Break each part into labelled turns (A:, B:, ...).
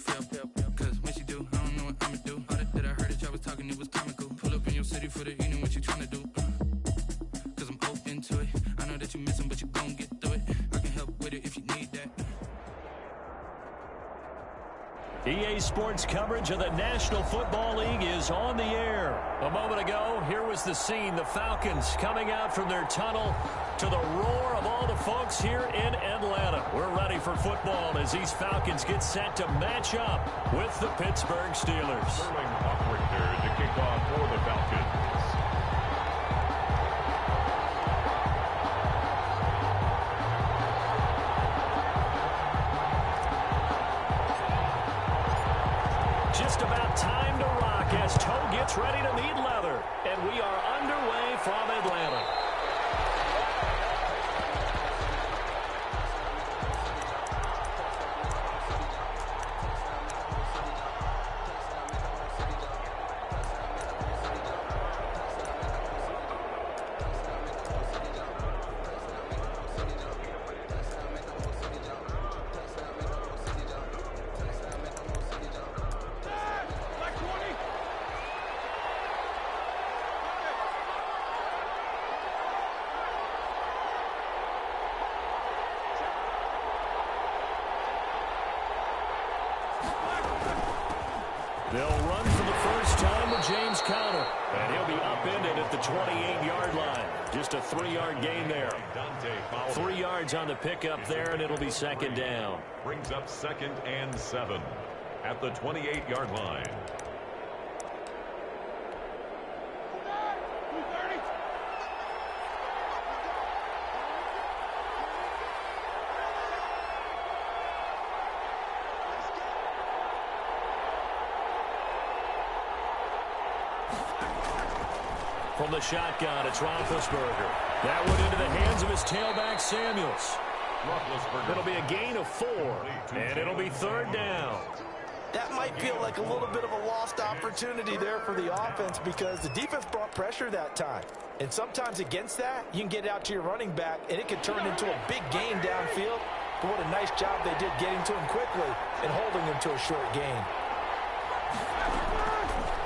A: feel. Cause when she do, I don't know what I'ma do. All that I heard that y'all was talking, it was comical. Pull up in your city for the evening, what you tryna do? Cause I'm open to it. I know that you miss him, but you gon' get through it. I can help with it if you need that.
B: EA Sports coverage of the National Football League is on the air. A moment ago, here was the scene. The Falcons coming out from their tunnel to the roar of all the folks here in Atlanta. We're ready for football as these Falcons get set to match up with the Pittsburgh Steelers.
C: Sterling Hoffrichter to kick off for the Falcons.
B: Just about time to rock as toe gets ready to meet leather. And we are underway from Atlanta. They'll run for the first time with James Conner. And he'll be upended at the 28-yard line. Just a 3-yard gain there. 3 yards on the pickup there, and it'll be second down.
C: Brings up 2nd and 7 at the 28-yard line.
B: From the shotgun, it's Roethlisberger. That went into the hands of his tailback, Samuels. It'll be a gain of 4, and it'll be 3rd down.
D: That might feel like a little bit of a lost opportunity there for the offense because the defense brought pressure that time. And sometimes against that, you can get out to your running back, and it could turn into a big gain downfield. But what a nice job they did getting to him quickly and holding him to a short gain.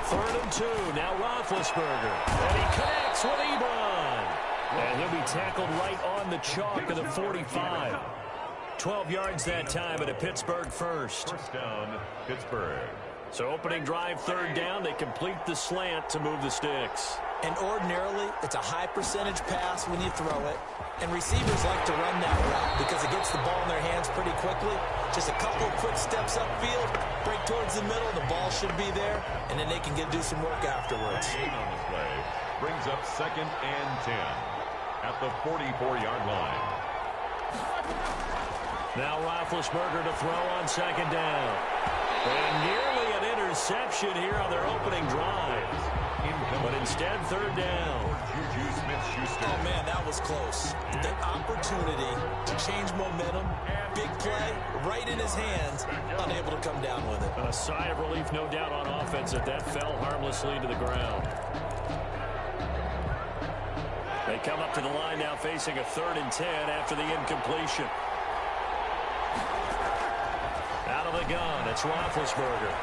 B: 3rd and 2, now Roethlisberger. And he connects with Ebron. And he'll be tackled right on the chalk of the 45. 12 yards that time at a Pittsburgh first.
C: First down, Pittsburgh.
B: So opening drive, 3rd down, they complete the slant to move the sticks.
D: And ordinarily, it's a high percentage pass when you throw it. And receivers like to run that route because it gets the ball in their hands pretty quickly. Just a couple of quick steps upfield, break towards the middle, the ball should be there, and then they can do some work afterwards.
C: 8 on the play. Brings up 2nd and 10 at the 44-yard line.
B: Now Roethlisberger to throw on 2nd down. And nearly an interception here on their opening drive. But instead, 3rd down.
D: Oh, man, that was close. The opportunity to change momentum, big play, right in his hands, unable to come down with it.
B: A sigh of relief, no doubt, on offense that fell harmlessly to the ground. They come up to the line now facing a 3rd and 10 after the incompletion. Out of the gun, it's Roethlisberger.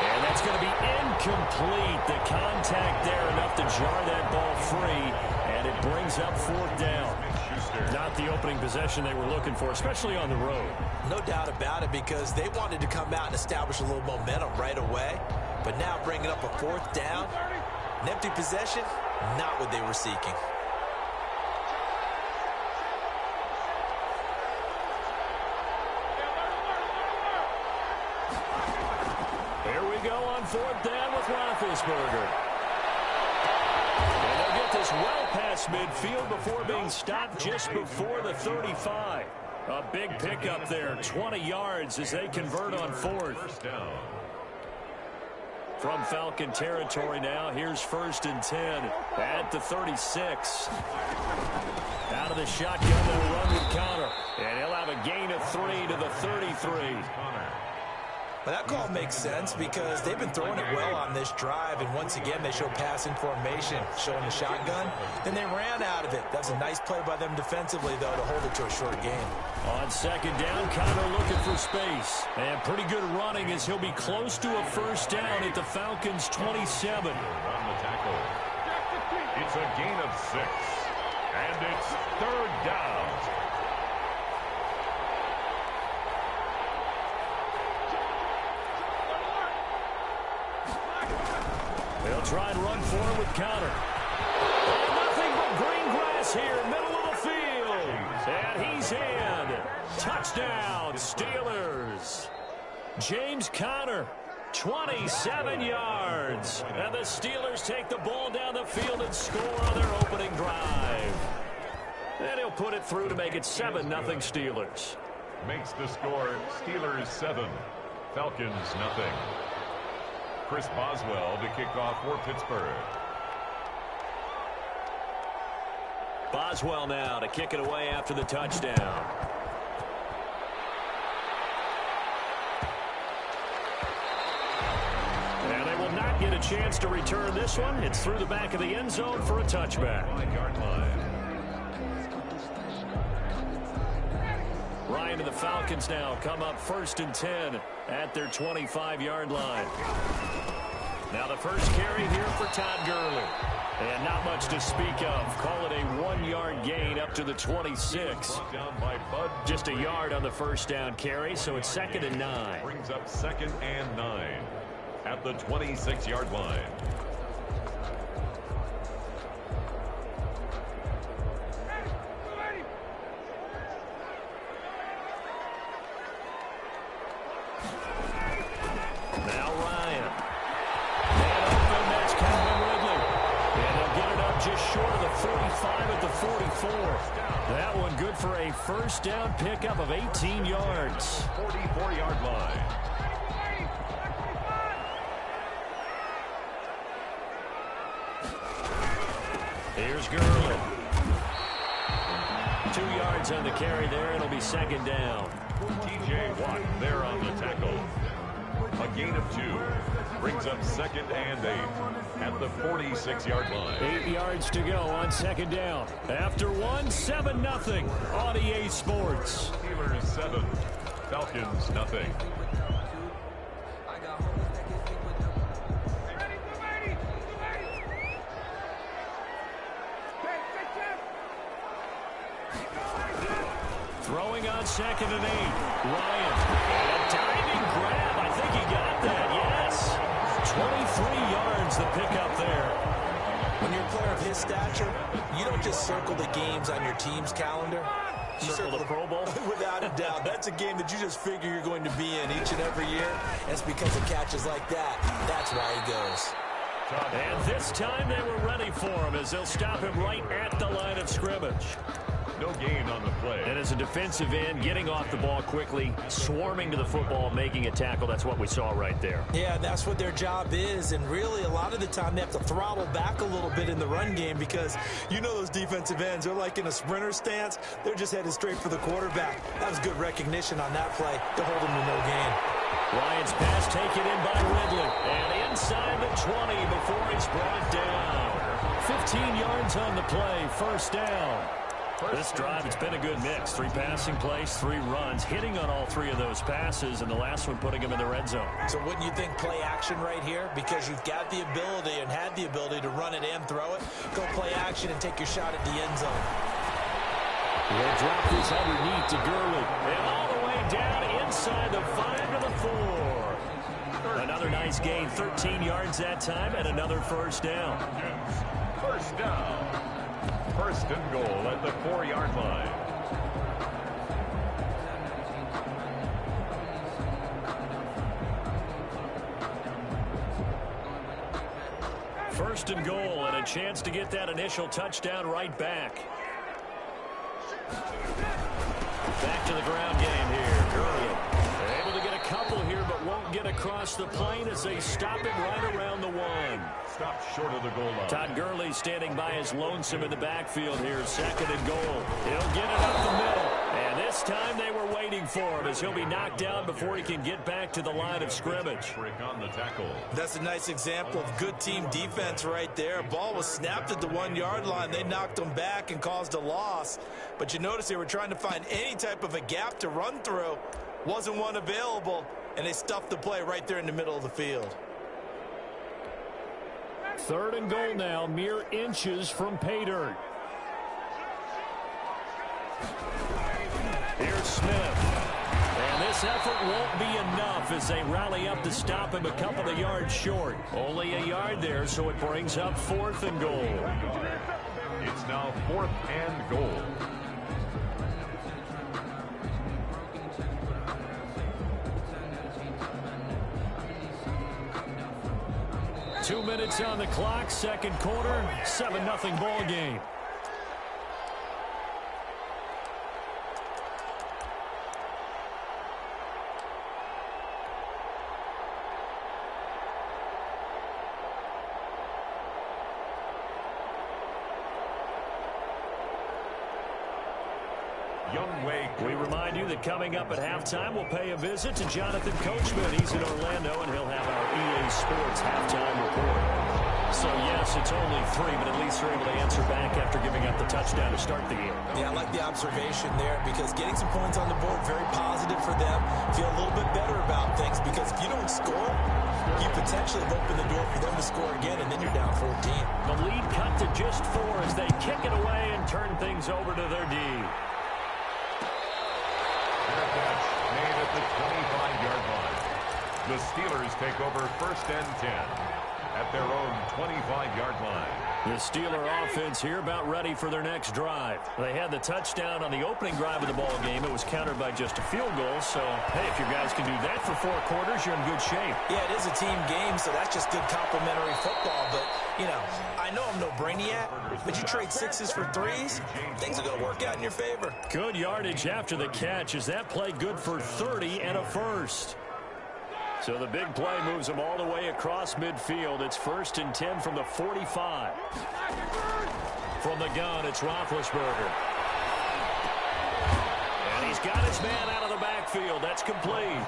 B: And that's going to be incomplete. The contact there enough to jar that ball free, and it brings up 4th down. Not the opening possession they were looking for, especially on the road.
D: No doubt about it, because they wanted to come out and establish a little momentum right away. But now bringing up a 4th down, an empty possession, not what they were seeking.
B: Go on 4th down with Roethlisberger. And they'll get this well past midfield before being stopped just before the 35. A big pickup there, 20 yards as they convert on 4th.
C: First down.
B: From Falcon territory now, here's 1st and 10 at the 36. Out of the shotgun, they'll run with Conner. And he'll have a gain of 3 to the 33.
D: Well, that call makes sense because they've been throwing it well on this drive, and once again, they show passing formation, showing the shotgun. Then they ran out of it. That's a nice play by them defensively, though, to hold it to a short game.
B: On second down, Connor looking for space. And pretty good running as he'll be close to a first down at the Falcons' 27.
C: On the tackle. It's a gain of 6. And it's third down.
B: They'll try and run for it with Connor. And nothing but green grass here, middle of the field. And he's in. Touchdown, Steelers. James Conner, 27 yards. And the Steelers take the ball down the field and score on their opening drive. And he'll put it through to make it 7-0 Steelers.
C: Makes the score Steelers 7, Falcons nothing. Chris Boswell to kick off for Pittsburgh.
B: Boswell now to kick it away after the touchdown. And they will not get a chance to return this one. It's through the back of the end zone for a touchback.
C: 5-yard line.
B: Ryan and the Falcons now come up 1st and 10 at their 25-yard line. Now the first carry here for Todd Gurley. And not much to speak of. Call it a 1-yard gain up to the 26.
C: Down by Bud.
B: Just a yard on the first down carry, so it's 2nd and 9.
C: Brings up 2nd and 9 at the 26-yard line.
B: Now Ryan. And open, that's Calvin Ridley. And they'll get it up just short of the 45 at the 44. That one good for a first down pickup of 18 yards.
C: 44-yard line.
B: Here's Gurley. 2 yards on the carry there. It'll be 2nd down.
C: T.J. Watt there on the tackle. A gain of 2. Brings up 2nd and 8 at the 46-yard line.
B: 8 yards to go on 2nd down. After 1, 7-0 on EA Sports.
C: Steelers 7, Falcons nothing.
B: Throwing on 2nd and 8. Ryan. A diving grab. I think he got that. Yes. 23 yards the pickup there.
D: When you're a player of his stature, you don't just circle the games on your team's calendar. You
B: Circle the Pro Bowl?
D: Without a doubt. That's a game that you just figure you're going to be in each and every year. That's because of catches like that. That's why he goes.
B: And this time they were ready for him as they'll stop him right at the line of scrimmage.
C: No gain on the play.
B: And as a defensive end, getting off the ball quickly, swarming to the football, making a tackle, that's what we saw right there.
D: Yeah, that's what their job is, and really a lot of the time they have to throttle back a little bit in the run game because you know those defensive ends, they're like in a sprinter stance. They're just headed straight for the quarterback. That was good recognition on that play to hold him to no gain.
B: Ryan's pass taken in by Ridley, and inside the 20 before he's brought down. 15 yards on the play, first down. This drive, it's been a good mix. 3 passing plays, 3 runs, hitting on all 3 of those passes, and the last one putting him in the red zone.
D: So wouldn't you think play action right here? Because you've got the ability and had the ability to run it and throw it. Go play action and take your shot at the end zone.
B: He'll drop this underneath to Gurley. And all the way down inside the 5 to the 4. Another nice gain, 13 yards that time, and another first down.
C: First down. First and goal at the 4-yard line.
B: First and goal, and a chance to get that initial touchdown right back. Back to the ground game here. Gurley able to get a couple here, but won't get across the plane as they stop him right around the 1.
C: Stopped short of the goal line.
B: Todd Gurley standing by his lonesome in the backfield here. 2nd and goal. He'll get it up the middle. And this this time they were waiting for him as he'll be knocked down before he can get back to the line of scrimmage.
C: On the tackle.
D: That's a nice example of good team defense right there. Ball was snapped at the 1-yard line. They knocked him back and caused a loss. But you notice they were trying to find any type of a gap to run through. Wasn't one available, and they stuffed the play right there in the middle of the field.
B: 3rd and goal now, mere inches from pay dirt. Here's Smith. And this effort won't be enough as they rally up to stop him a couple of yards short. Only a yard there, so it brings up 4th and goal.
C: It's now 4th and goal.
B: Two minutes on the clock, second quarter, 7-0 ball game. We remind you that coming up at halftime, we'll pay a visit to Jonathan Coachman. He's in Orlando, and he'll have our EA Sports halftime report. So, yes, it's only 3, but at least they're able to answer back after giving up the touchdown to start the game.
D: Yeah, I like the observation there because getting some points on the board, very positive for them. Feel a little bit better about things because if you don't score, you potentially open the door for them to score again, and then you're down 14.
B: The lead cut to just 4 as they kick it away and turn things over to their D.
C: Catch made at the 25-yard line. The Steelers take over 1st and 10 at their own 25-yard line.
B: The Steeler offense here about ready for their next drive. They had the touchdown on the opening drive of the ball game. It was countered by just a field goal. So, hey, if you guys can do that for 4 quarters, you're in good shape.
D: Yeah, it is a team game, so that's just good complimentary football. But, you know, I know I'm no brainiac, but you trade 6s for 3s, things are going to work out in your favor.
B: Good yardage after the catch. Is that play good for 30 and a first? So the big play moves them all the way across midfield. It's 1st and 10 from the 45. From the gun, it's Roethlisberger. And he's got his man out of the backfield. That's complete.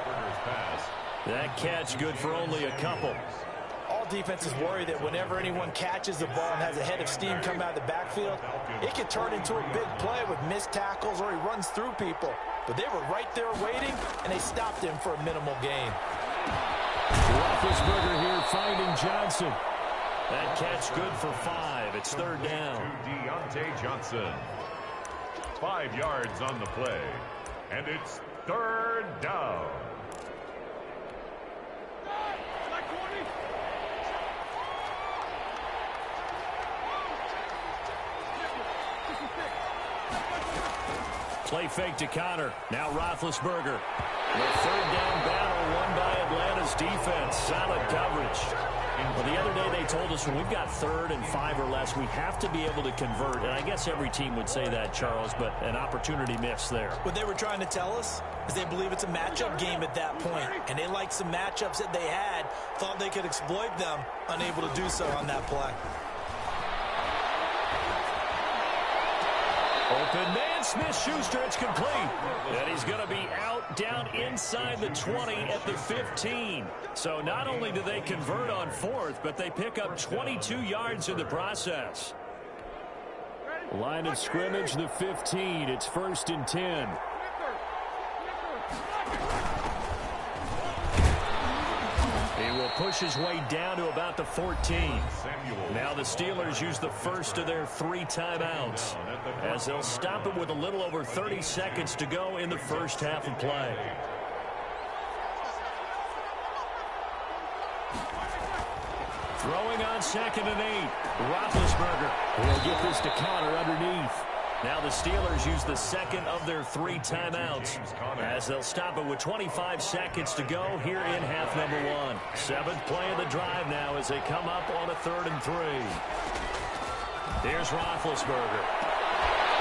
B: That catch good for only a couple.
D: All defenses worry that whenever anyone catches the ball and has a head of steam come out of the backfield, it can turn into a big play with missed tackles or he runs through people. But they were right there waiting, and they stopped him for a minimal gain.
B: Roethlisberger here finding Johnson. That catch good for 5. It's 3rd down.
C: To Deontay Johnson. 5 yards on the play. And it's 3rd down. Play fake to Connor. Now Roethlisberger. The 3rd down battle won by Atlanta's defense. Solid coverage. Well, the other day they told us when we've got 3rd and 5 or less, we have to be able to convert. And I guess every team would say that, Charles, but an opportunity missed there.
D: What they were trying to tell us is they believe it's a matchup game at that point. And they liked some matchups that they had, thought they could exploit them, unable to do so on that play.
B: Open man, Smith-Schuster, it's complete. And he's going to be out down inside the 20 at the 15. So not only do they convert on 4th, but they pick up 22 yards in the process. Line of scrimmage, the 15. It's 1st and 10. He will push his way down to about the 14. Now the Steelers use the first of their 3 timeouts as they'll stop it with a little over 30 seconds to go in the first half of play. Throwing on 2nd and 8. Roethlisberger will get this to Connor underneath. Now the Steelers use the 2nd of their 3 timeouts as they'll stop it with 25 seconds to go here in half number 1. 7th play of the drive now as they come up on a 3rd and 3. Here's Roethlisberger.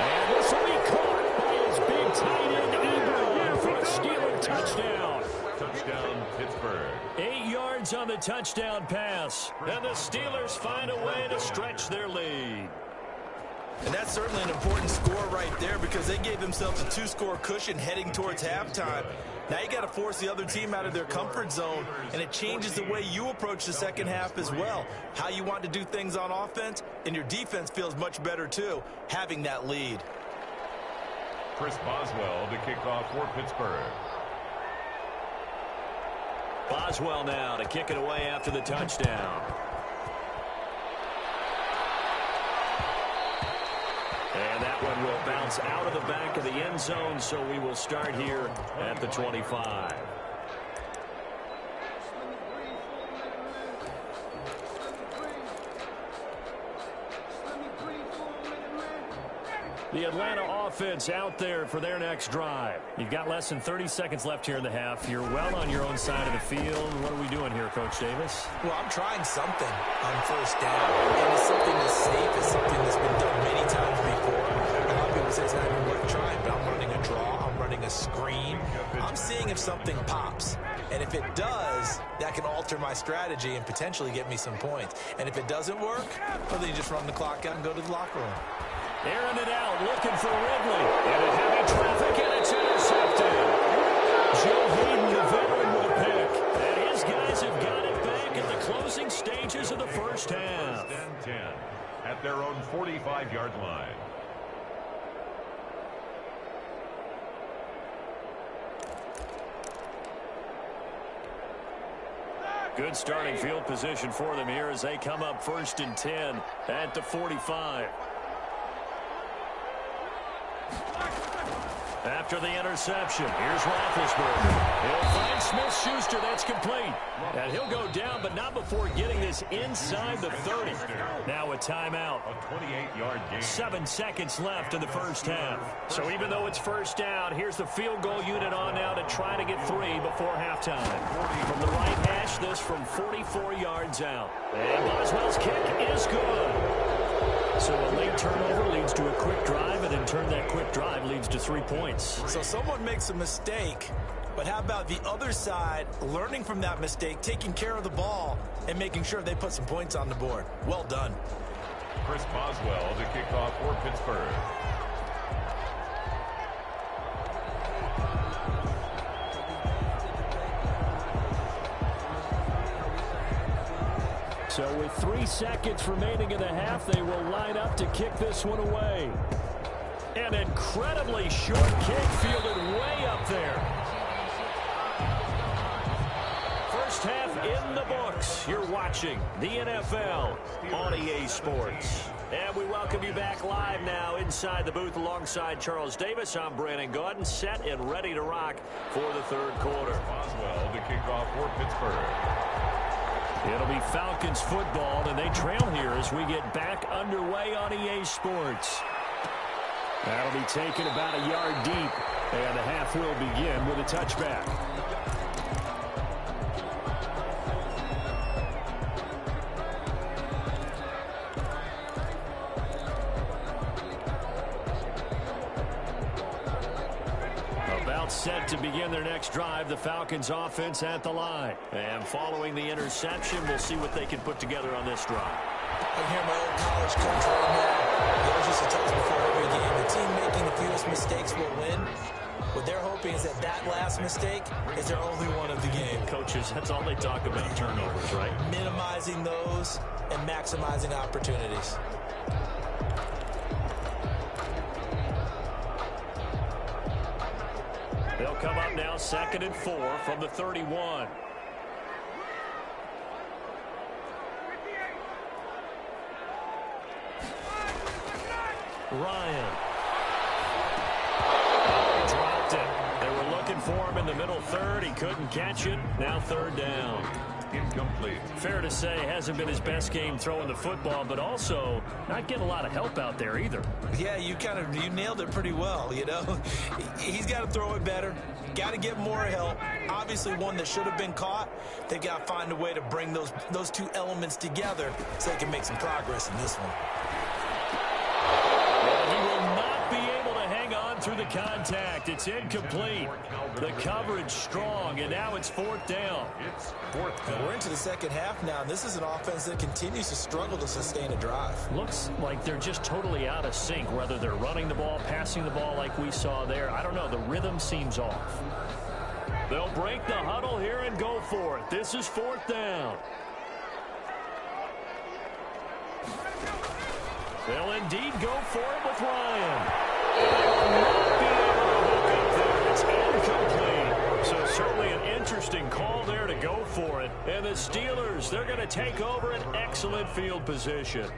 B: And this will be caught by his big tight end Eagle for a Steeler touchdown.
C: Touchdown, Pittsburgh.
B: 8 yards on the touchdown pass. And the Steelers find a way to stretch their lead.
D: And that's certainly an important score right there because they gave themselves a 2-score cushion heading towards halftime. Now you got to force the other team out of their comfort zone, and it changes the way you approach the second half as well. How you want to do things on offense, and your defense feels much better too, having that lead.
E: Chris Boswell to kick off for Pittsburgh.
B: Boswell now to kick it away after the touchdown. And that one will bounce out of the back of the end zone, so we will start here at the 25. The Atlanta offense out there for their next drive. You've got less than 30 seconds left here in the half. You're well on your own side of the field. What are we doing here, Coach Davis?
D: Well, I'm trying something on first down. And it's something that's safe. It's something that's been done many times before. A lot of people say it's not even worth trying, but I'm running a draw. I'm running a screen. I'm seeing if something pops. And if it does, that can alter my strategy and potentially get me some points. And if it doesn't work, well, then you just run the clock out and go to the locker room.
B: Airing it out, looking for Ridley. Into heavy traffic, and it's intercepted. Joe Hayden, the veteran, will pick. And his guys have got it back in the closing stages of the first half.
E: 10 at their own 45-yard line.
B: Good starting field position for them here as they come up 1st and 10 at the 45. After the interception, here's Roethlisberger. He'll find Smith-Schuster. That's complete. And he'll go down, but not before getting this inside the 30. Now a timeout.
E: A 28-yard gain.
B: 7 seconds left in the first half. So even though it's first down, here's the field goal unit on now to try to get 3 before halftime. From the right hash, this from 44 yards out. And Boswell's kick is good. So a late turnover leads to a quick drive, and in turn that quick drive leads to 3 points.
D: So someone makes a mistake, but how about the other side learning from that mistake, taking care of the ball, and making sure they put some points on the board? Well done.
E: Chris Boswell to kick off for Pittsburgh.
B: So with 3 seconds remaining in the half, they will line up to kick this one away. An incredibly short kick fielded way up there. First half in the books. You're watching the NFL on EA Sports. And we welcome you back live now inside the booth alongside Charles Davis. I'm Brandon Gaudin, set and ready to rock for the third quarter.
E: Boswell to kick off for Pittsburgh.
B: It'll be Falcons football, and they trail here as we get back underway on EA Sports. That'll be taken about a yard deep, and the half will begin with a touchback. Set to begin their next drive, the Falcons offense at the line. And following the interception, we'll see what they can put together on this drive.
D: I'm here in my old college coach right now. There's just a touch before every game. The team making the fewest mistakes will win. What they're hoping is that that last mistake is their only one of the game.
B: Coaches, that's all they talk about, turnovers, right?
D: Minimizing those and maximizing opportunities.
B: They'll come up now 2nd and 4 from the 31. Ryan. Oh, he dropped it. They were looking for him in the middle third. He couldn't catch it. Now 3rd down.
E: Incomplete.
B: Fair to say, hasn't been his best game throwing the football, but also not getting a lot of help out there either.
D: Yeah, you nailed it pretty well, you know. He's got to throw it better. Got to get more help. Obviously, one that should have been caught. They've got to find a way to bring those two elements together so they can make some progress in this one.
B: Well, he will not be able to hang on through the contact. It's incomplete. The coverage strong, and now it's fourth down.
E: It's fourth down.
D: We're into the second half now, and this is an offense that continues to struggle to sustain a drive.
B: Looks like they're just totally out of sync, whether they're running the ball, passing the ball like we saw there. I don't know. The rhythm seems off. They'll break the huddle here and go for it. This is fourth down. They'll indeed go for it with Ryan. It's incomplete. So certainly an interesting call there to go for it. And the Steelers, they're going to take over an excellent field position.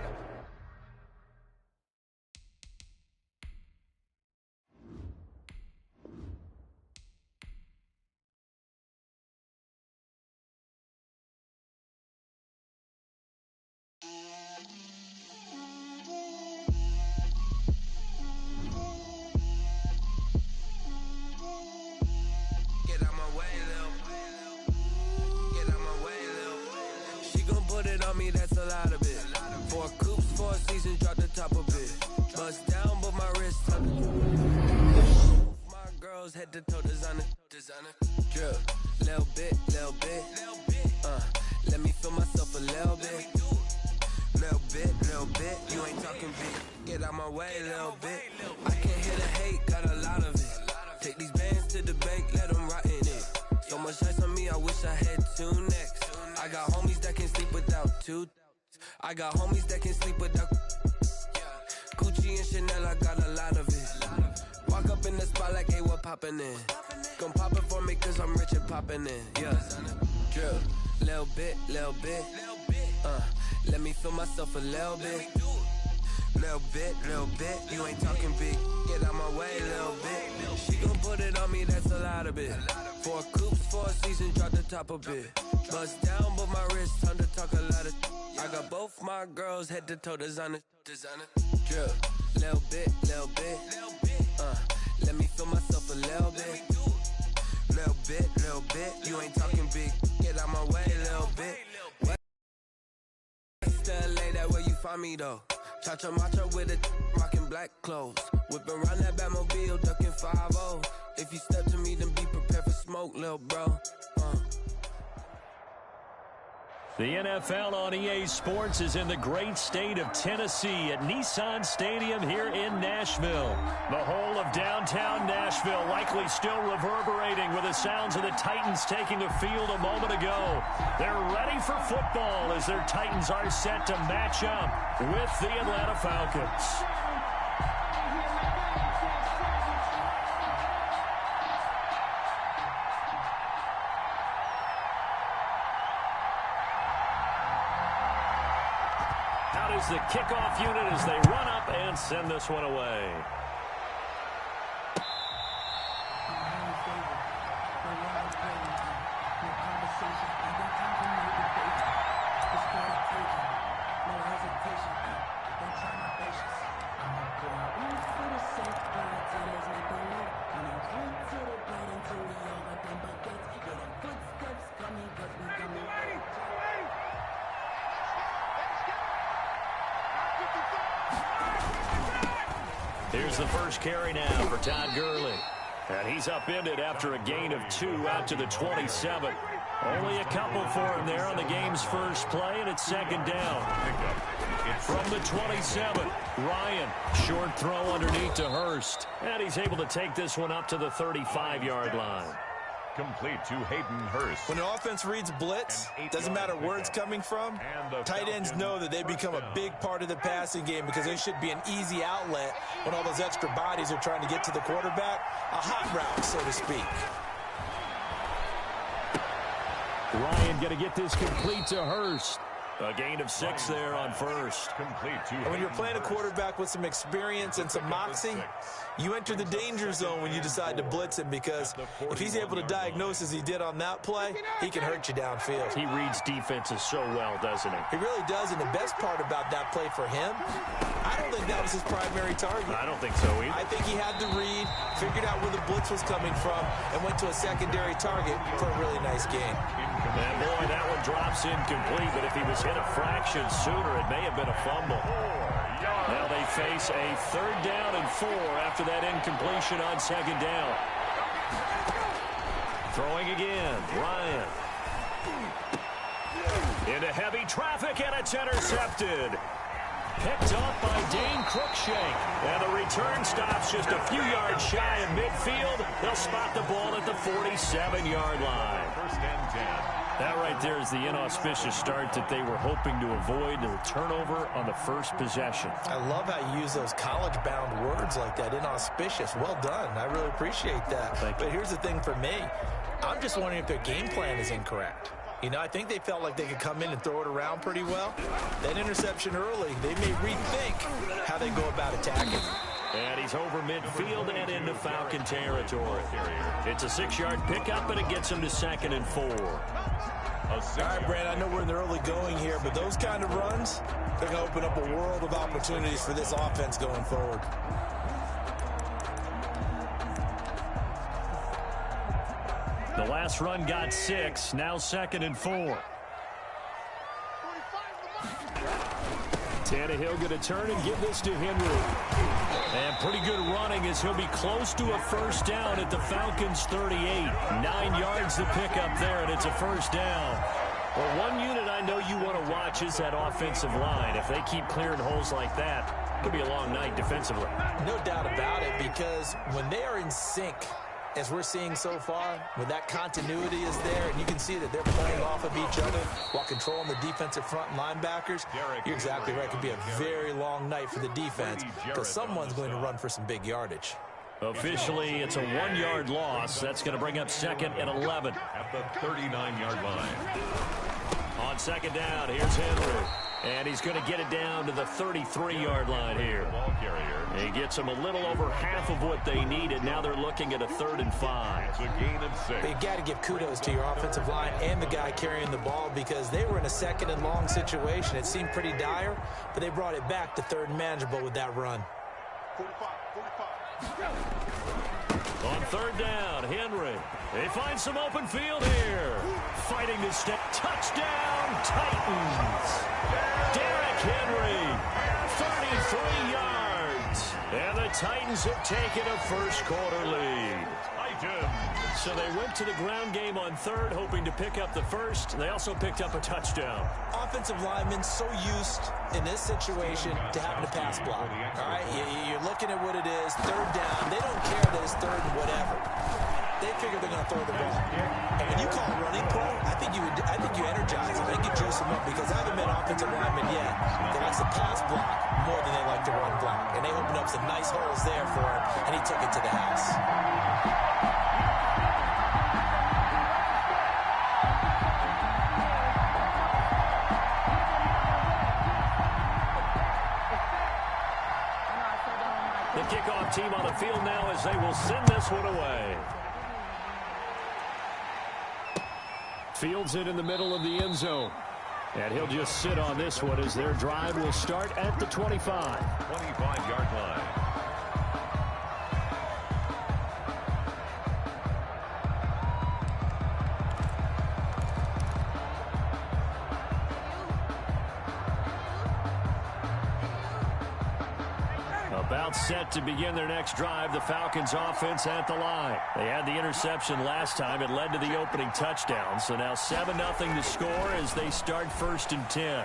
A: Head to toe designer, drip, little bit, let me feel myself a little bit, you ain't talking big, get out my way, little bit, I can't hear the hate, got a lot of it, take these bands to the bank, let them rot in it, so much ice on me, I wish I had two necks, I got homies that can sleep without two, I got homies that can sleep without, Gucci and Chanel, I got a lot of it. Walk up in the spot like, hey, what poppin' in? Gon' pop it for me cause I'm rich and poppin' in. Yeah, drip, little bit, let me feel myself a little bit. Little bit, you ain't talking big. Get out my way, little bit. She gon' put it on me, that's a lot of it. 4 coops, 4 seasons, drop the top a bit. Bust down, but my wrist, time to talk a lot of. I got both my girls, head to toe designer. Drip, little bit, let me feel myself a little bit. Little bit, you ain't talking big. Get out my way, little bit. West LA, that where you find me though. Cha-cha matcha with a rockin' black clothes. Whippin' around that Batmobile, duckin' 5-0. If you step to me, then be prepared for smoke, lil' bro.
B: The NFL on EA Sports is in the great state of Tennessee at Nissan Stadium here in Nashville. The whole of downtown Nashville likely still reverberating with the sounds of the Titans taking the field a moment ago. They're ready for football as their Titans are set to match up with the Atlanta Falcons. Is the kickoff unit as they run up and send this one away. Here's the first carry now for Todd Gurley. And he's upended after a gain of 2 out to the 27. Only a couple for him there on the game's first play, and it's second down. From the 27, Ryan, short throw underneath to Hurst. And he's able to take this one up to the 35-yard line.
E: Complete to Hayden Hurst.
D: When an offense reads blitz, doesn't matter where it's coming from, tight ends know that they become a big part of the passing game because they should be an easy outlet when all those extra bodies are trying to get to the quarterback. A hot route, so to speak.
B: Ryan going to get this complete to Hurst. A gain of 6 there on first.
E: Complete to
D: and when you're playing a quarterback with some experience and some moxie, you enter the danger zone when you decide to blitz him because if he's able to diagnose as he did on that play, he can hurt you downfield.
B: He reads defenses so well, doesn't he?
D: He really does, and the best part about that play for him, I don't think that was his primary target.
B: I don't think so either.
D: I think he had the read, figured out where the blitz was coming from, and went to a secondary target for a really nice game.
B: And boy, that one drops incomplete, but if he was hit a fraction sooner, it may have been a fumble. Now they face a 3rd down and 4 after that incompletion on 2nd down. Throwing again, Ryan. Into heavy traffic, and it's intercepted. Picked up by Dane Cruikshank. And the return stops just a few yards shy of midfield. They'll spot the ball at the 47-yard line.
E: 1st and 10.
B: That right there is the inauspicious start that they were hoping to avoid, the turnover on the first possession.
D: I love how you use those college-bound words like that, inauspicious. Well done. I really appreciate that. But here's the thing for me. I'm just wondering if their game plan is incorrect. You know, I think they felt like they could come in and throw it around pretty well. That interception early, they may rethink how they go about attacking.
B: And he's over midfield and into Falcon territory. It's a 6-yard pickup, and it gets him to 2nd and 4.
D: All right, Brad, I know we're in the early going here, but those kind of runs, they're going to open up a world of opportunities for this offense going forward.
B: The last run got 6, now 2nd and 4. Tannehill going to turn and give this to Henry. And pretty good running as he'll be close to a 1st down at the Falcons' 38. 9 yards to pick up there, and it's a 1st down. Well, one unit I know you want to watch is that offensive line. If they keep clearing holes like that, it could be a long night defensively.
D: No doubt about it, because when they are in sync, as we're seeing so far, when that continuity is there, and you can see that they're playing off of each other while controlling the defensive front linebackers, you're exactly right. It could be a very long night for the defense because someone's going to run for some big yardage.
B: Officially, it's a 1-yard loss. That's going to bring up 2nd and 11.
E: At the 39-yard line.
B: On 2nd down, here's Henry. And he's going to get it down to the 33-yard line here.
E: Ball carrier.
B: He gets them a little over half of what they needed. Now they're looking at a 3rd and 5.
E: It's a gain of 6.
D: But you got to give kudos to your offensive line and the guy carrying the ball because they were in a 2nd and long situation. It seemed pretty dire, but they brought it back to 3rd and manageable with that run.
B: On 3rd down, Henry. They find some open field here. Fighting to step. Touchdown, Titans. Derrick Henry, 33 yards. And the Titans have taken a first-quarter lead. So they went to the ground game on 3rd, hoping to pick up the first. They also picked up a touchdown.
D: Offensive linemen so used in this situation to having to pass block. All right, you're looking at what it is, 3rd down. They don't care that it's 3rd and whatever. They figure they're going to throw the ball. And when you call a running play, I think you energize them. I think you juice them up because I haven't met offensive linemen yet that likes to pass block more than they like to run block. And they opened up some nice holes there for him, and he took it to the house.
B: The kickoff team on the field now as they will send this one away. Fields it in the middle of the end zone. And he'll just sit on this one as their drive will start at the 25.
E: 25-yard line.
B: About set to begin their next drive, the Falcons offense at the line. They had the interception last time. It led to the opening touchdown. So now 7-0 to score as they start 1st and 10.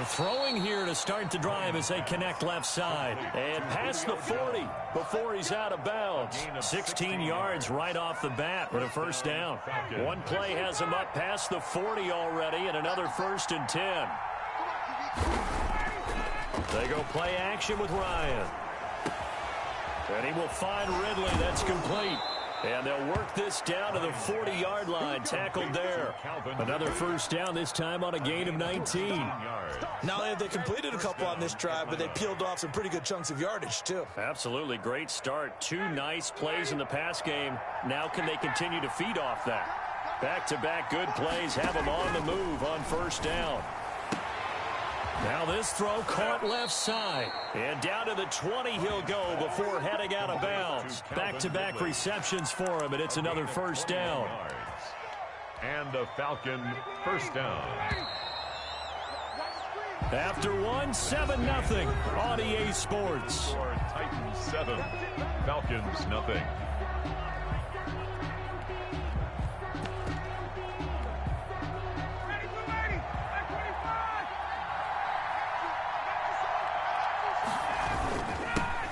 B: Throwing here to start the drive as they connect left side. And past the 40 before he's out of bounds. 16 yards right off the bat with a 1st down. One play has him up past the 40 already and another 1st and 10. They go play action with Ryan. And he will find Ridley. That's complete. And they'll work this down to the 40-yard line. Tackled there. Another 1st down, this time on a gain of 19.
D: Not only have they completed a couple on this drive, but they peeled off some pretty good chunks of yardage, too.
B: Absolutely. Great start. 2 nice plays in the pass game. Now can they continue to feed off that? Back-to-back good plays have them on the move on 1st down. Now this throw caught left side. And down to the 20 he'll go before heading out of bounds. Back-to-back receptions for him, and it's another 1st down.
E: And a Falcon first down.
B: After 7-0 on EA Sports.
E: Titans 7, Falcons nothing.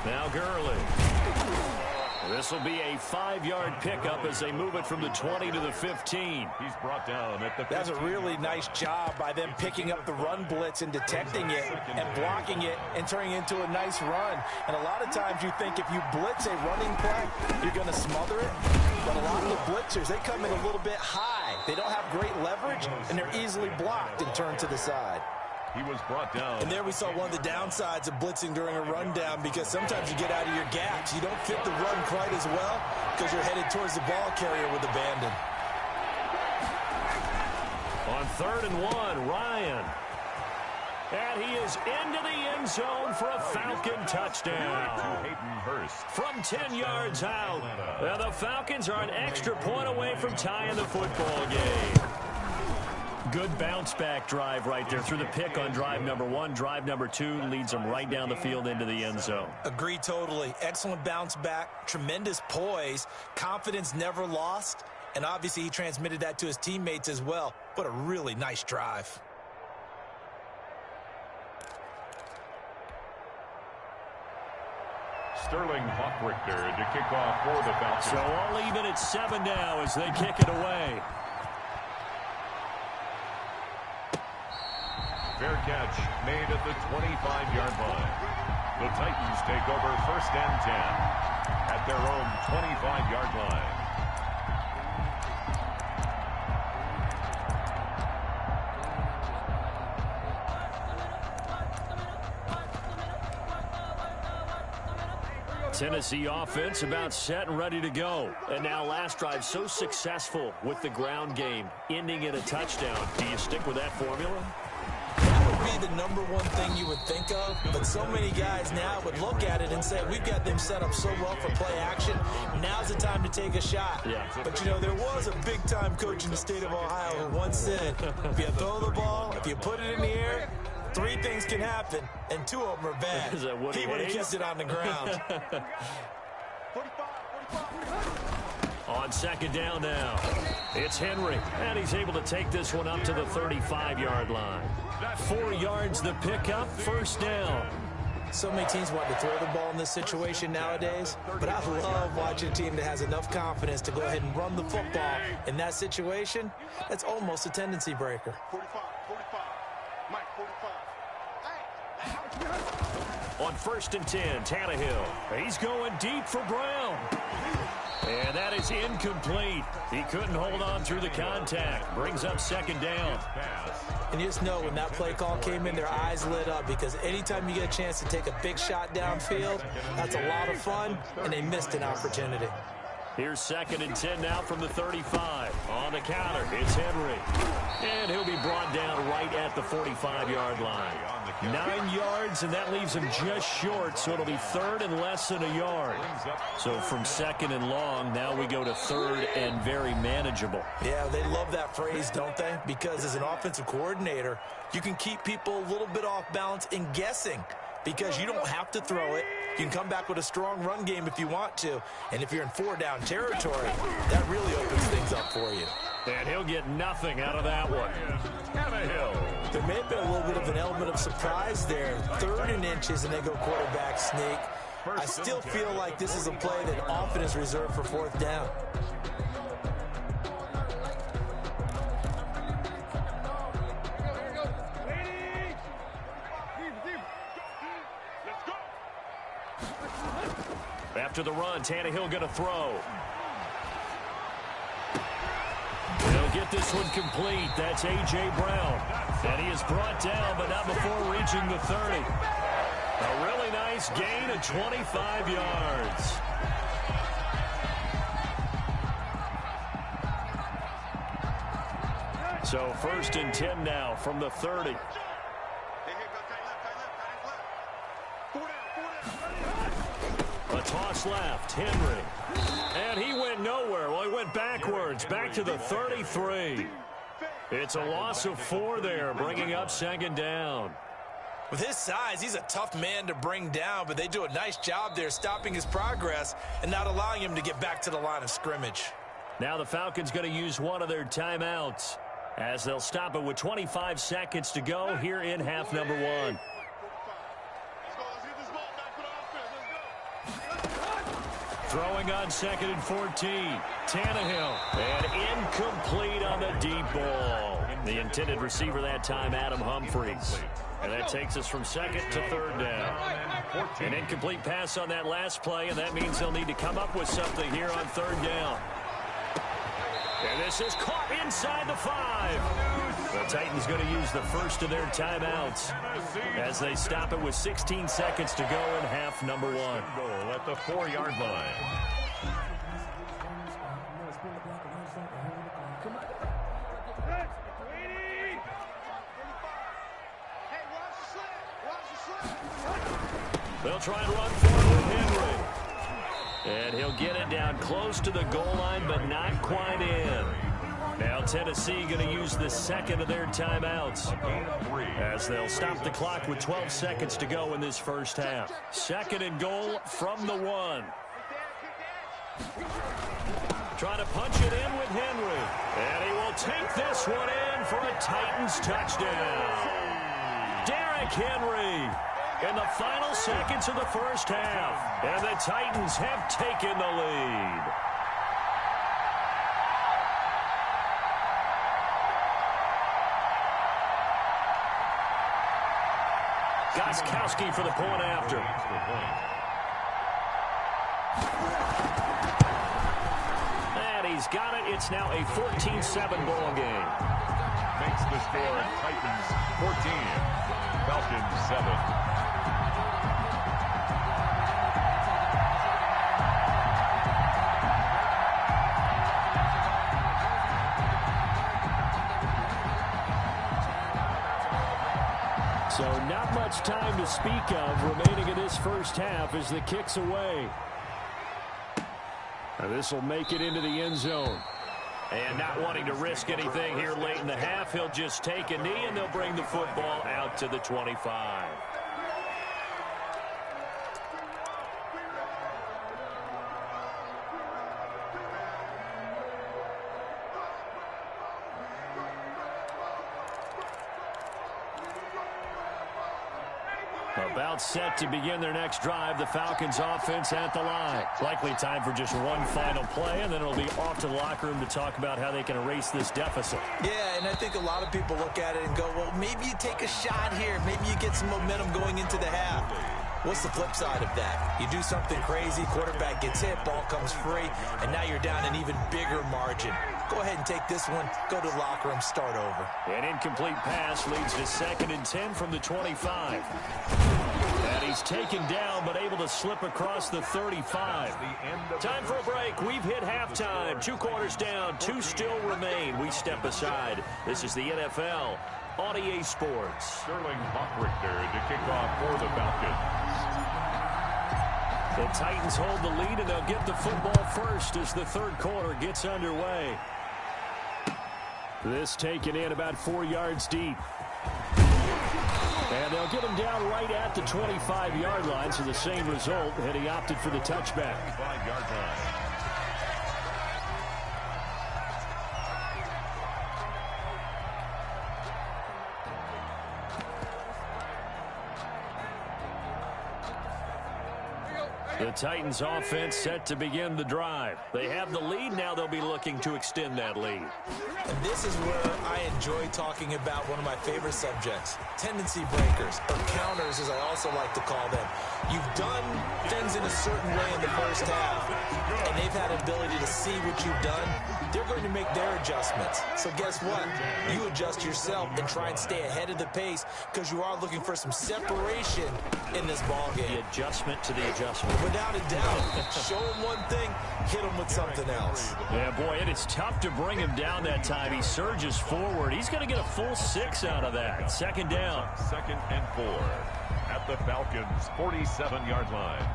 B: Now Gurley. This will be a 5-yard pickup as they move it from the 20 to the 15.
E: He's brought down at the 15.
D: That's a really nice job by them picking up the run blitz and detecting it and blocking it and turning it into a nice run. And a lot of times you think if you blitz a running play, you're going to smother it. But a lot of the blitzers, they come in a little bit high. They don't have great leverage, and they're easily blocked and turned to the side.
E: He was brought down.
D: And there we saw one of the downsides of blitzing during a rundown, because sometimes you get out of your gaps. You don't fit the run quite as well because you're headed towards the ball carrier with abandon.
B: On 3rd and 1, Ryan. And he is into the end zone for a Falcon touchdown.
E: Hayden Hurst.
B: From 10 yards out. And the Falcons are an extra point away from tying the football game. Good bounce-back drive right there through the pick on drive number 1. Drive number 2 leads them right down the field into the end zone.
D: Agree totally. Excellent bounce back, tremendous poise, confidence never lost, and obviously he transmitted that to his teammates as well. What a really nice drive.
E: Sterling Hawkrichter to kick off for the Falcons.
B: So all even at 7 now as they kick it away.
E: Fair catch made at the 25-yard line. The Titans take over 1st and 10 at their own 25-yard line.
B: Tennessee offense about set and ready to go. And now last drive so successful with the ground game, ending in a touchdown. Do you stick with that formula?
D: That would be the number one thing you would think of, but so many guys now would look at it and say, we've got them set up so well for play action. Now's the time to take a shot.
B: Yeah.
D: But, you know, there was a big-time coach in the state of Ohio who once said, if you throw the ball, if you put it in the air, 3 things can happen, and 2 of them are bad.
B: Is that Woody
D: He would have
B: Hayes?
D: kept it on the ground.
B: On 2nd down now, it's Henry, and he's able to take this one up to the 35-yard line. 4 yards the pickup, 1st down.
D: So many teams want to throw the ball in this situation nowadays, but I love watching a team that has enough confidence to go ahead and run the football. In that situation, that's almost a tendency breaker.
F: 45, Mike, 45.
B: On 1st and 10, Tannehill. He's going deep for Brown. And that is incomplete. He couldn't hold on through the contact. Brings up 2nd down.
D: And you just know when that play call came in, their eyes lit up, because anytime you get a chance to take a big shot downfield, that's a lot of fun, and they missed an opportunity.
B: Here's 2nd and 10 now from the 35. On the counter, it's Henry. And he'll be brought down right at the 45-yard line. 9 yards, and that leaves him just short, so it'll be 3rd and less than a yard. So from 2nd and long, now we go to 3rd and very manageable.
D: Yeah, they love that phrase, don't they? Because as an offensive coordinator, you can keep people a little bit off balance in guessing, because you don't have to throw it. You can come back with a strong run game if you want to. And if you're in 4-down territory, that really opens things up for you.
B: And he'll get nothing out of that one.
E: Tannehill.
D: There may have been a little bit of an element of surprise there. 3rd and inches, and they go quarterback sneak. I still feel like this is a play that often is reserved for 4th down.
B: After the run, Tannehill going to throw. They'll get this one complete. That's A.J. Brown. And he is brought down, but not before reaching the 30. A really nice gain of 25 yards. So 1st and 10 now from the 30. A toss seconds left. Henry. And he went nowhere. Well, he went backwards, back to the 33. It's a loss of 4 there, bringing up second down.
D: With his size, he's a tough man to bring down, but they do a nice job there stopping his progress and not allowing him to get back to the line of scrimmage.
B: Now the Falcons going to use one of their timeouts as they'll stop it with 25 seconds to go here in half number 1. Throwing on 2nd and 14. Tannehill. And incomplete on the deep ball. The intended receiver that time, Adam Humphries. And that takes us from 2nd to 3rd down. An incomplete pass on that last play, and that means they'll need to come up with something here on 3rd down. And this is caught inside the 5. The Titans going to use the first of their timeouts as they stop it with 16 seconds to go in half number 1.
E: Goal at the 4-yard line.
B: They'll try and run forward with Henry. And he'll get it down close to the goal line, but not quite in. Now Tennessee going to use the second of their timeouts as they'll stop the clock with 12 seconds to go in this first half. 2nd and goal from the 1. Trying to punch it in with Henry. And he will take this one in for a Titans touchdown. Derrick Henry in the final seconds of the first half. And the Titans have taken the lead. Gostkowski for the point after. And he's got it. It's now a 14-7 ball game.
E: Makes the score Titans 14, Falcons 7.
B: So not much time to speak of remaining in this first half as the kick's away. And this will make it into the end zone. And not wanting to risk anything here late in the half, he'll just take a knee and they'll bring the football out to the 25. About set to begin their next drive. The Falcons offense at the line. Likely time for just one final play, and then it'll be off to the locker room to talk about how they can erase this deficit.
D: Yeah, and I think a lot of people look at it and go, well, maybe you take a shot here. Maybe you get some momentum going into the half. What's the flip side of that? You do something crazy, quarterback gets hit, ball comes free, and now you're down an even bigger margin. Go ahead and take this one, go to the locker room, start over.
B: An incomplete pass leads to 2nd and 10 from the 25. And he's taken down, but able to slip across the 35. Time for a break. We've hit halftime. 2 quarters down, 2 still remain. We step aside. This is the NFL on EA Sports.
E: Sterling Hockrichter to kick off for the Falcons.
B: The Titans hold the lead, and they'll get the football first as the 3rd quarter gets underway. This taken in about 4 yards deep. And they'll get him down right at the 25-yard line, so the same result, and he opted for the touchback.
E: 5-yard line.
B: The Titans offense set to begin the drive. They have the lead. Now they'll be looking to extend that lead.
D: And this is where I enjoy talking about one of my favorite subjects, tendency breakers, or counters as I also like to call them. You've done things in a certain way in the first half, and they've had an ability to see what you've done. They're going to make their adjustments. So guess what? You adjust yourself and try and stay ahead of the pace because you are looking for some separation in this ballgame.
B: The adjustment to the adjustment.
D: Without a doubt. Show him one thing, hit him with something else.
B: Yeah, boy, it is tough to bring him down that time. He surges forward. He's going to get a full 6 out of that. 2nd down.
E: 2nd and 4 at the Falcons' 47-yard line.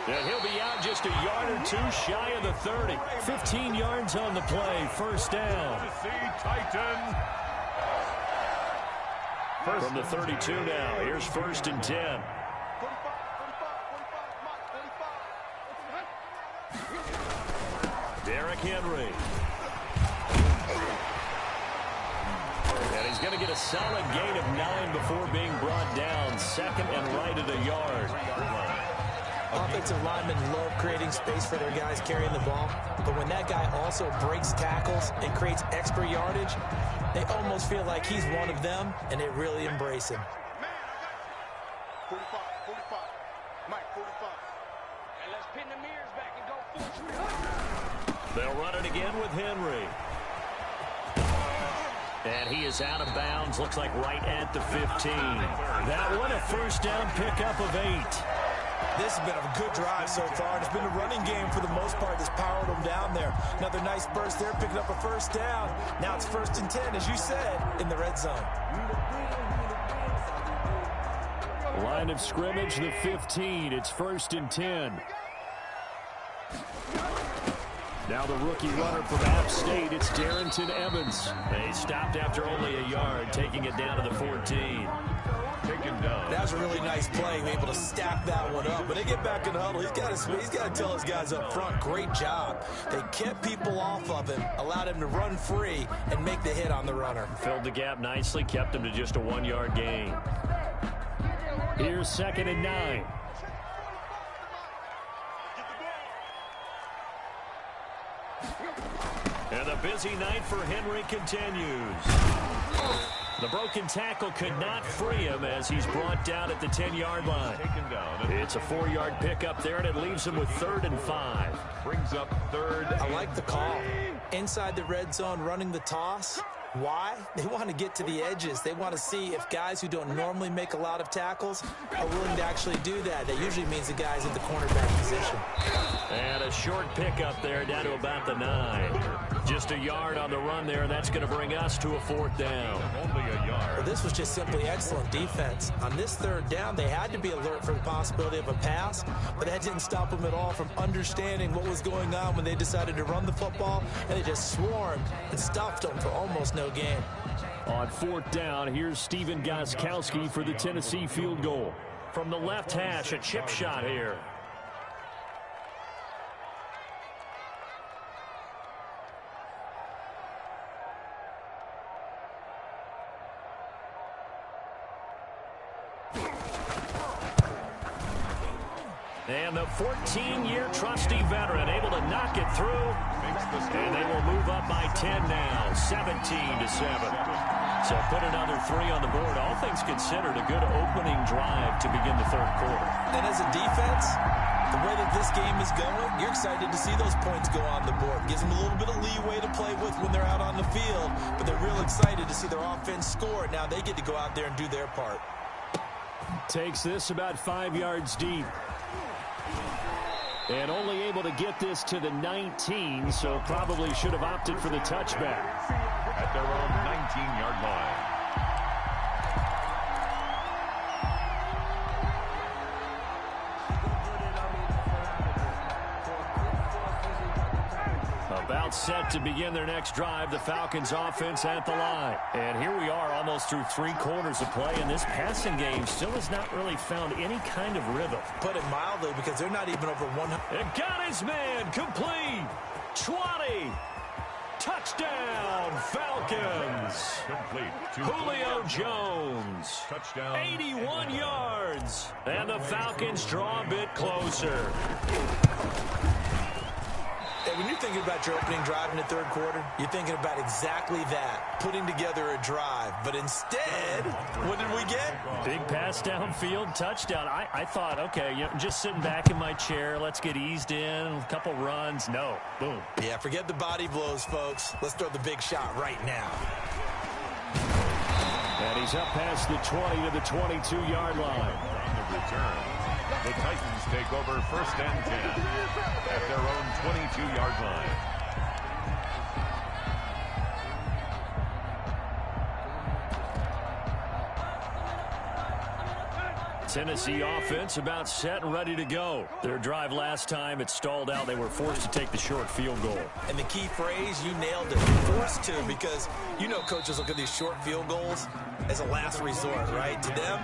B: And he'll be out just a yard or two shy of the 30. 15 yards on the play. First down.
E: Titan.
B: From the 32 now. Here's 1st and 10. Derrick Henry. And he's going to get a solid gain of 9 before being brought down. Second and right at a yard.
D: Offensive linemen love creating space for their guys carrying the ball. But when that guy also breaks tackles and creates extra yardage, they almost feel like he's one of them, and they really embrace him.
F: 45, 45. Mike, 45. And let's pin the mirrors back and go full.
B: They'll run it again with Henry. And he is out of bounds. Looks like right at the 15. That one a first down pickup of 8.
D: This has been a good drive so far. It's been a running game for the most part that's powered them down there. Another nice burst there, picking up a first down. Now it's 1st and 10, as you said, in the red zone.
B: Line of scrimmage, the 15. It's 1st and 10. Now the rookie runner from App State, it's Darrington Evans. They stopped after only a yard, taking it down to the 14.
E: Taken down.
D: That was a really nice play, able to stack that one up. But they get back in the huddle. He's got to tell his guys up front, great job. They kept people off of him, allowed him to run free, and make the hit on the runner.
B: Filled the gap nicely, kept him to just a 1-yard gain. Here's 2nd and 9. And the busy night for Henry continues. The broken tackle could not free him as he's brought down at the 10-yard line.
E: Taken down.
B: It's a 4-yard pickup there, and it leaves him with 3rd and 5.
E: Brings up 3rd.
D: I like the call. Inside the red zone, running the toss. Why? They want to get to the edges. They want to see if guys who don't normally make a lot of tackles are willing to actually do that. That usually means the guy's at the cornerback position.
B: And a short pickup there down to about the 9. Just a yard on the run there, and that's going to bring us to a 4th down.
E: Only a yard.
D: Well, this was just simply excellent defense. On this 3rd down, they had to be alert for the possibility of a pass, but that didn't stop them at all from understanding what was going on when they decided to run the football, and they just swarmed and stuffed them for almost no gain.
B: On 4th down, here's Steven Gostkowski for the Tennessee field goal. From the left hash, a chip shot here. And the 14-year trusty veteran able to knock it through. And they will move up by 10 now, 17-7. So put another 3 on the board. All things considered, a good opening drive to begin the 3rd quarter.
D: And as a defense, the way that this game is going, you're excited to see those points go on the board. Gives them a little bit of leeway to play with when they're out on the field, but they're real excited to see their offense score. Now they get to go out there and do their part.
B: Takes this about 5 yards deep. And only able to get this to the 19, so probably should have opted for the touchback.
E: At their own 19-yard line.
B: About set to begin their next drive, the Falcons offense at the line. And here we are almost through 3 quarters of play, and this passing game still has not really found any kind of rhythm.
D: Put it mildly, because they're not even over 100.
B: And got his man complete. 20. Touchdown, Falcons.
E: Complete.
B: Julio Jones.
E: Touchdown.
B: 81 yards. And the Falcons draw a bit closer.
D: Hey, when you're thinking about your opening drive in the 3rd quarter, you're thinking about exactly that, putting together a drive. But instead, what did we get?
B: Big pass downfield, touchdown. I thought, okay, just sitting back in my chair, let's get eased in, a couple runs. No, boom.
D: Yeah, forget the body blows, folks. Let's throw the big shot right now.
B: And he's up past the 20 to the 22-yard line.
E: On the return, the Titans take over 1st and 10 at their own 22-yard line.
B: Tennessee offense about set and ready to go. Their drive last time, it stalled out. They were forced to take the short field goal.
D: And the key phrase, you nailed it, forced to, because you know coaches look at these short field goals as a last resort, right? To them,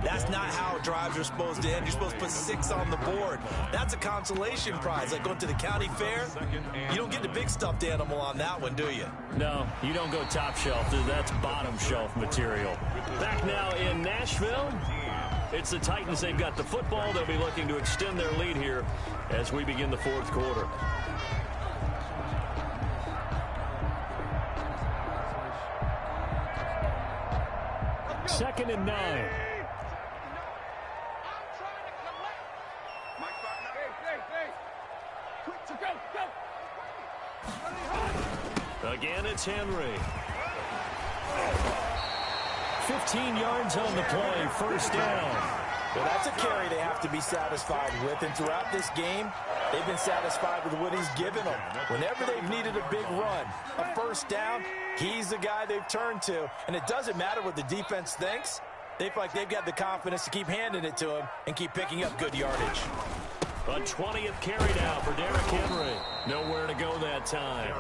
D: that's not how drives are supposed to end. You're supposed to put 6 on the board. That's a consolation prize. Like going to the county fair, you don't get the big stuffed animal on that one, do you?
B: No, you don't go top shelf. That's bottom shelf material. Back now in Nashville, it's the Titans. They've got the football. They'll be looking to extend their lead here as we begin the fourth quarter. Second and 9. Again, it's Henry. 15 yards on the play, first down.
D: Well, that's a carry they have to be satisfied with, and throughout this game, they've been satisfied with what he's given them. Whenever they've needed a big run, a first down, he's the guy they've turned to, and it doesn't matter what the defense thinks. They feel like they've got the confidence to keep handing it to him and keep picking up good yardage.
B: A 20th carry now for Derrick Henry. Nowhere to go that time.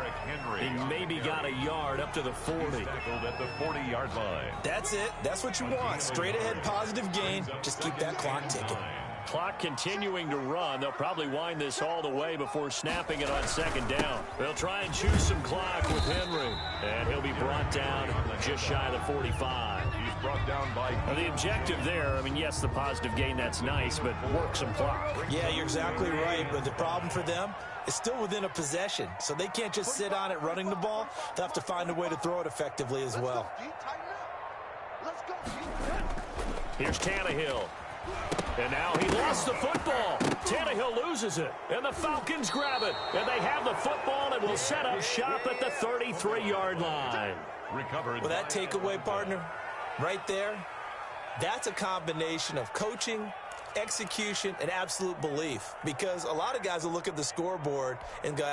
B: He maybe got a yard up to the 40.
E: At the 40-yard line.
D: That's it. That's what you want. Straight ahead, positive gain. Just keep that clock ticking.
B: Clock continuing to run. They'll probably wind this all the way before snapping it on second down. They'll try and choose some clock with Henry. And he'll be brought down just shy of the 45.
E: He's brought down by...
B: The objective there, I mean, yes, the positive gain, that's nice, but work some clock.
D: Yeah, you're exactly right. But the problem for them is still within a possession. So they can't just sit on it running the ball. They'll have to find a way to throw it effectively as well.
B: Here's Tannehill. And now he lost the football. Tannehill loses it. And the Falcons grab it. And they have the football and will set up shop at the 33-yard line.
E: Recovered.
D: Well, that takeaway, partner, right there, that's a combination of coaching, execution, and absolute belief. Because a lot of guys will look at the scoreboard and go,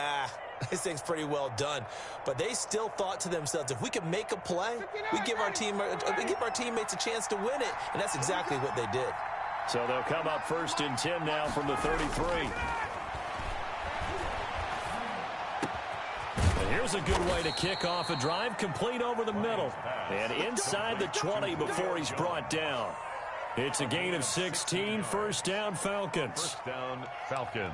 D: this thing's pretty well done. But they still thought to themselves, if we can make a play, we give our teammates a chance to win it. And that's exactly what they did.
B: So they'll come up first and 10 now from the 33. And here's a good way to kick off a drive, complete over the middle. And inside the 20 before he's brought down. It's a gain of 16, first down Falcons.
E: First down Falcons.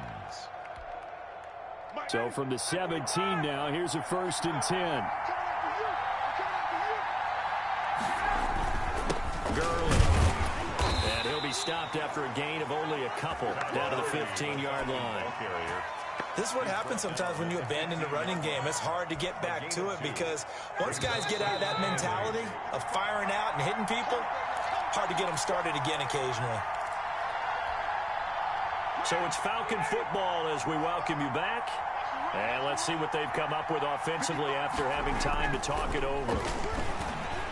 B: So from the 17 now, here's a first and 10. Gurley. And he'll be stopped after a gain of only a couple down to the 15-yard line.
D: This is what happens sometimes when you abandon the running game. It's hard to get back to it because once guys get out of that mentality of firing out and hitting people, hard to get them started again occasionally.
B: So it's Falcon football as we welcome you back. And let's see what they've come up with offensively after having time to talk it over.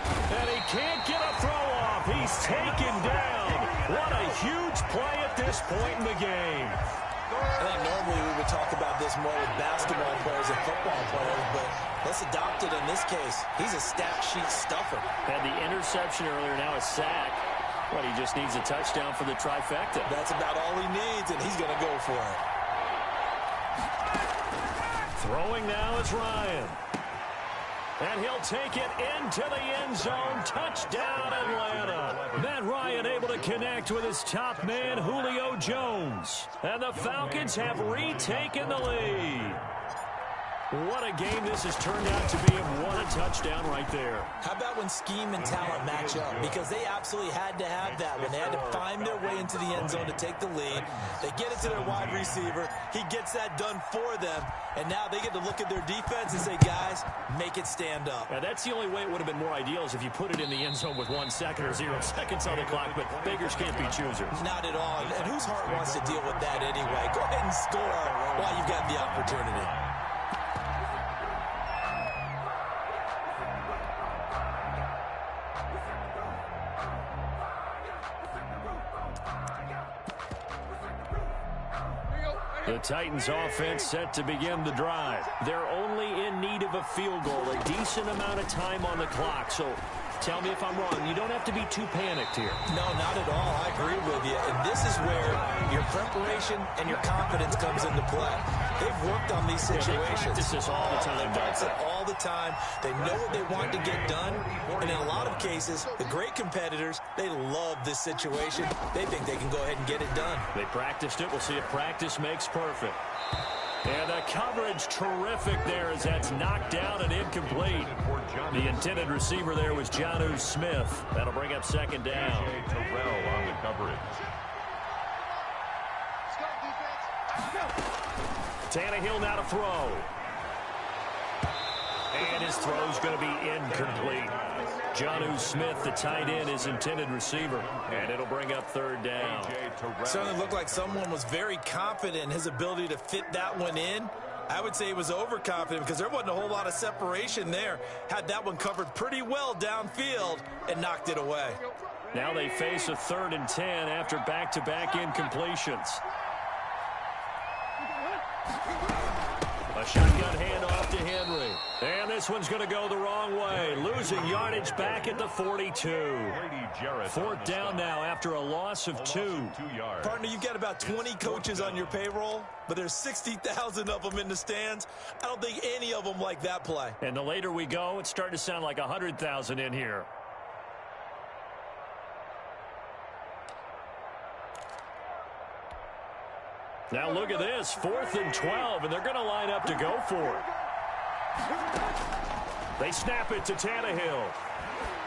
B: And he can't get a throw off. He's taken down. What a huge play at this point in the game.
D: I think normally we would talk about this more with basketball players and football players, but let's adopt it in this case. He's a stat sheet stuffer.
B: Had the interception earlier, now a sack. But he just needs a touchdown for the trifecta.
D: That's about all he needs, and he's going to go for it.
B: Throwing now is Ryan. And he'll take it into the end zone. Touchdown, Atlanta. Matt Ryan able to connect with his top man, Julio Jones. And the Falcons have retaken the lead. What a game this has turned out to be, and what a touchdown right there.
D: How about when scheme and talent match up? Because they absolutely had to have that one. They had to find their way into the end zone to take the lead. They get it to their wide receiver. He gets that done for them. And now they get to look at their defense and say, guys, make it stand up.
B: Now, that's the only way it would have been more ideal is if you put it in the end zone with 1 second or 0 seconds on the clock, but beggars can't be choosers.
D: Not at all. And whose heart wants to deal with that anyway? Go ahead and score while you've got the opportunity.
B: The Titans offense set to begin the drive. They're only in need of a field goal, a decent amount of time on the clock. So tell me if I'm wrong. You don't have to be too panicked here.
D: No, not at all. I agree with and this is where your preparation and your confidence comes into play. They've worked on these situations.
B: They practice this all the time.
D: They practice it all the time. They know what they want to get done, and in a lot of cases, the great competitors, they love this situation. They think they can go ahead and get it done.
B: They practiced it. We'll see if practice makes perfect. And the coverage terrific there as that's knocked down and incomplete. The intended receiver there was Jonnu Smith. That'll bring up second down.
E: Terrell on the coverage.
B: Tannehill now to throw. And his throw's going to be incomplete. Jonnu Smith, the tight end, is intended receiver. And it'll bring up third down.
D: Certainly looked like someone was very confident in his ability to fit that one in. I would say he was overconfident because there wasn't a whole lot of separation there. Had that one covered pretty well downfield and knocked it away.
B: Now they face a 3rd and 10 after back-to-back incompletions. A shotgun handoff to Henry. And this one's going to go the wrong way. Losing yardage back at the 42. 4th down now after a loss of 2.
D: Partner, you've got about 20 coaches on your payroll, but there's 60,000 of them in the stands. I don't think any of them like that play.
B: And the later we go, it's starting to sound like 100,000 in here. Now look at this, 4th and 12, and they're going to line up to go for it. They snap it to Tannehill.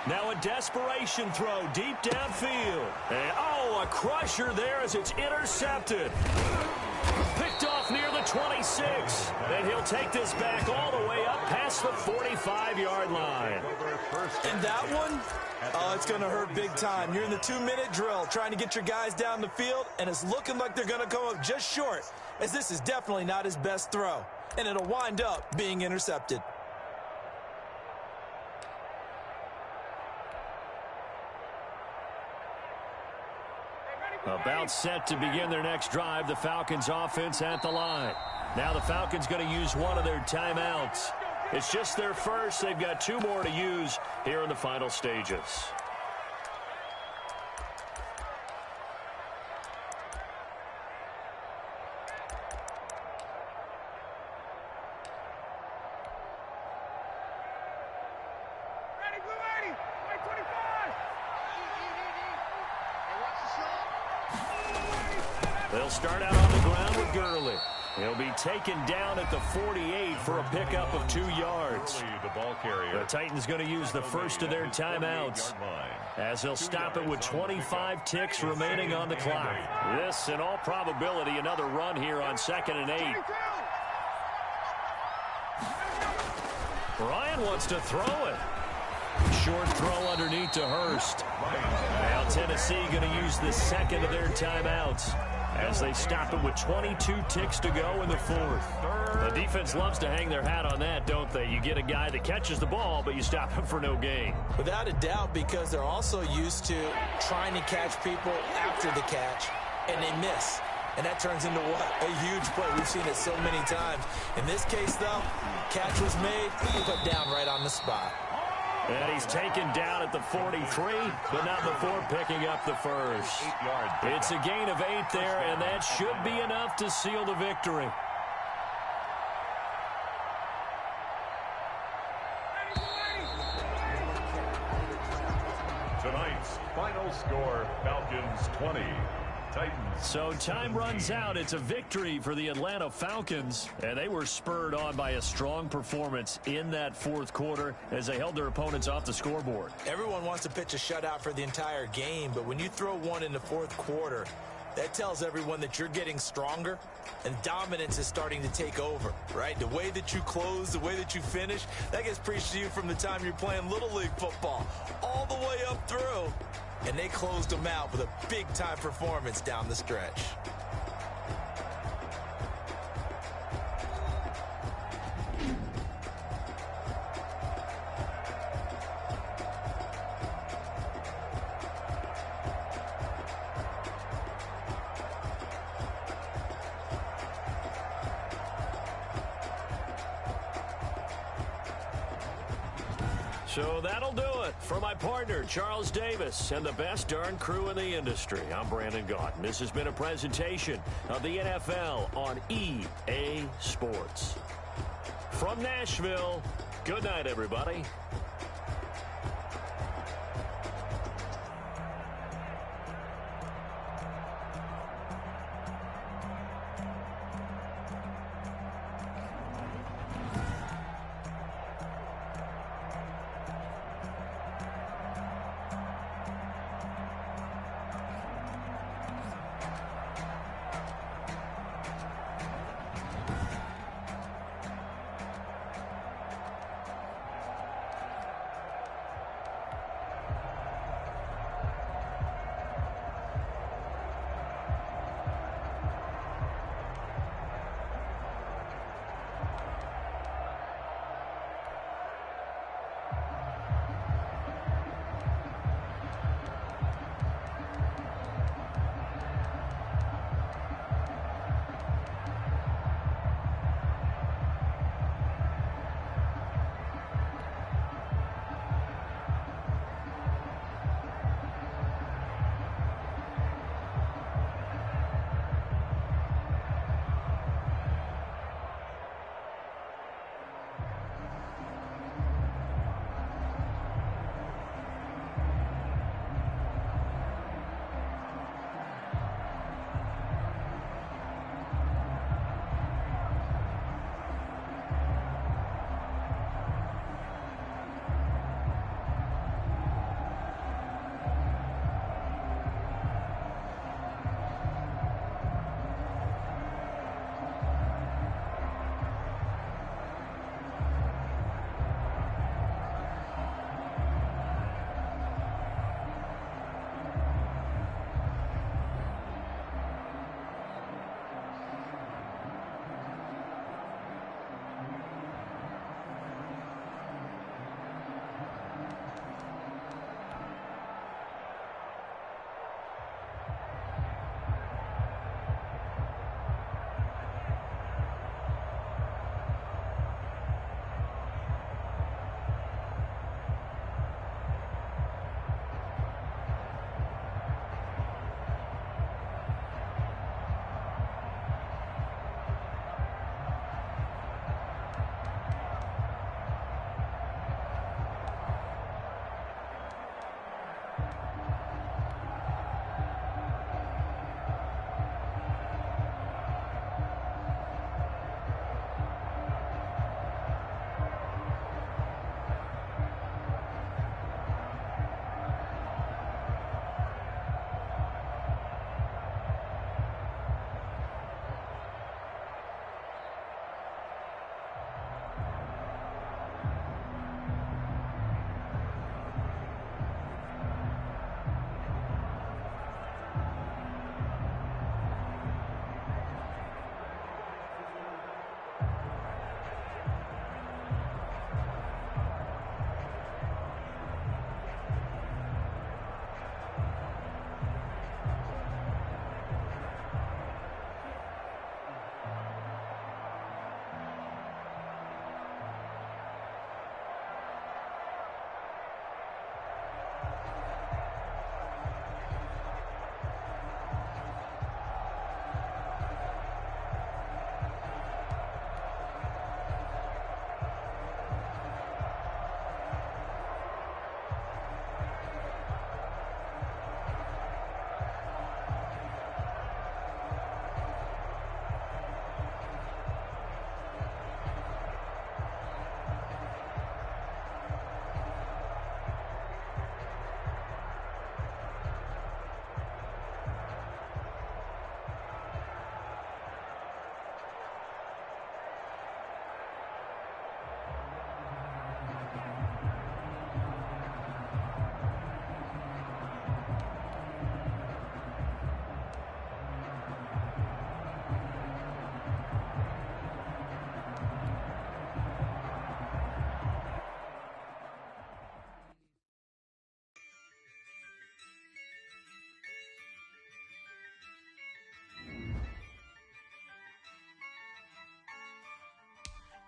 B: Now a desperation throw deep downfield. And, a crusher there as it's intercepted. Picked off near the 26. And he'll take this back all the way up past the 45-yard line.
D: And that one, it's going to hurt big time. You're in the 2-minute drill trying to get your guys down the field, and it's looking like they're going to come up just short, as this is definitely not his best throw. And it'll wind up being intercepted.
B: About set to begin their next drive, the Falcons offense at the line. Now the Falcons going to use one of their timeouts. It's just their first. They've got 2 more to use here in the final stages. They'll start out on the ground with Gurley. He'll be taken down at the 48 for a pickup of 2 yards. The Titans going to use the first of their timeouts as they'll stop it with 25 ticks remaining on the clock. This, in all probability, another run here on 2nd and 8. Ryan wants to throw it. Short throw underneath to Hurst. Now Tennessee going to use the second of their timeouts as they stop it with 22 ticks to go in the 4th. The defense loves to hang their hat on that, don't they? You get a guy that catches the ball, but you stop him for no gain.
D: Without a doubt, because they're also used to trying to catch people after the catch, and they miss. And that turns into what? A huge play. We've seen it so many times. In this case, though, catch was made, put down right on the spot.
B: And he's taken down at the 43, but not before picking up the first. It's a gain of 8 there, and that should be enough to seal the victory.
E: Tonight's final score, Falcons 20. Titans.
B: So time runs out. It's a victory for the Atlanta Falcons, and they were spurred on by a strong performance in that 4th quarter as they held their opponents off the scoreboard.
D: Everyone wants to pitch a shutout for the entire game, but when you throw one in the 4th quarter, that tells everyone that you're getting stronger and dominance is starting to take over, right? The way that you close, the way that you finish, that gets preached to you from the time you're playing Little League football all the way up through. And they closed them out with a big-time performance down the stretch.
B: So that'll do it For my partner, Charles Davis, and the best darn crew in the industry, I'm Brandon Gaudin. This has been a presentation of the NFL on EA Sports. From Nashville, good night, everybody.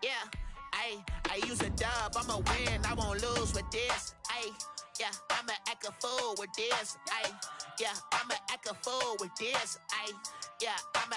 G: Yeah, I use a dub, I'ma win, I won't lose with this. Yeah, I'ma act a fool with this. Yeah, I'ma act a fool with this. Yeah, I'ma